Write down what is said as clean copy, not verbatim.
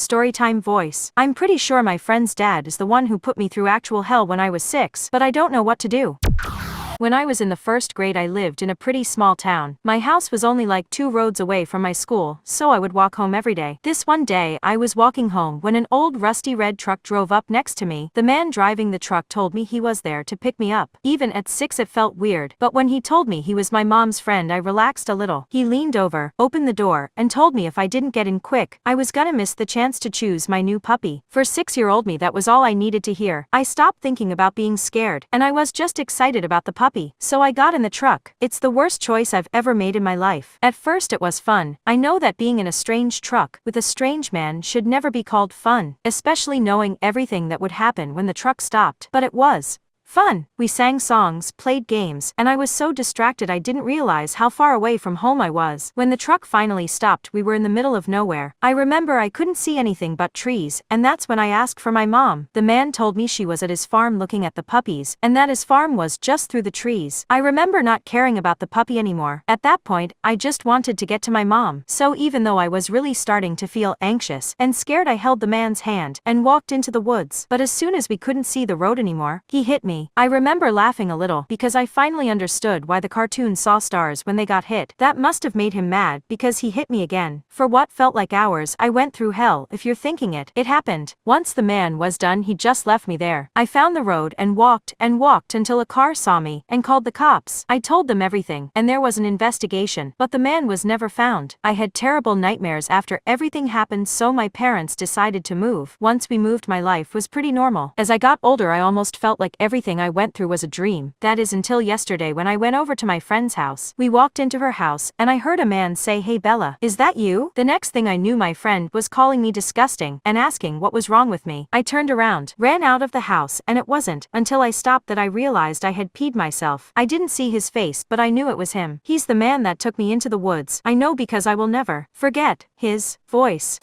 Storytime voice. I'm pretty sure my friend's dad is the one who put me through actual hell when I was 6, but I don't know what to do. When I was in the first grade, I lived in a pretty small town. My house was only like 2 roads away from my school, so I would walk home every day. This one day, I was walking home when an old rusty red truck drove up next to me. The man driving the truck told me he was there to pick me up. Even at 6 it felt weird, but when he told me he was my mom's friend, I relaxed a little. He leaned over, opened the door, and told me if I didn't get in quick, I was gonna miss the chance to choose my new puppy. For 6-year-old me, that was all I needed to hear. I stopped thinking about being scared, and I was just excited about the puppy. So I got in the truck. It's the worst choice I've ever made in my life. At first it was fun. I know that being in a strange truck with a strange man should never be called fun, especially knowing everything that would happen when the truck stopped. But it was fun. We sang songs, played games, and I was so distracted I didn't realize how far away from home I was. When the truck finally stopped, we were in the middle of nowhere. I remember I couldn't see anything but trees, and that's when I asked for my mom. The man told me she was at his farm looking at the puppies, and that his farm was just through the trees. I remember not caring about the puppy anymore. At that point, I just wanted to get to my mom. So even though I was really starting to feel anxious and scared, I held the man's hand and walked into the woods. But as soon as we couldn't see the road anymore, he hit me. I remember laughing a little because I finally understood why the cartoon saw stars when they got hit. That must have made him mad because he hit me again. For what felt like hours, I went through hell. If you're thinking it happened. Once the man was done, he just left me there. I found the road and walked until a car saw me and called the cops. I told them everything, and there was an investigation, but the man was never found. I had terrible nightmares after everything happened, so my parents decided to move. Once we moved, my life was pretty normal. As I got older, I almost felt like everything I went through was a dream. That is until yesterday when I went over to my friend's house. We walked into her house, and I heard a man say, "Hey Bella, is that you?" The next thing I knew, my friend was calling me disgusting and asking what was wrong with me. I turned around, ran out of the house, and it wasn't until I stopped that I realized I had peed myself. I didn't see his face, but I knew it was him. He's the man that took me into the woods. I know because I will never forget his voice.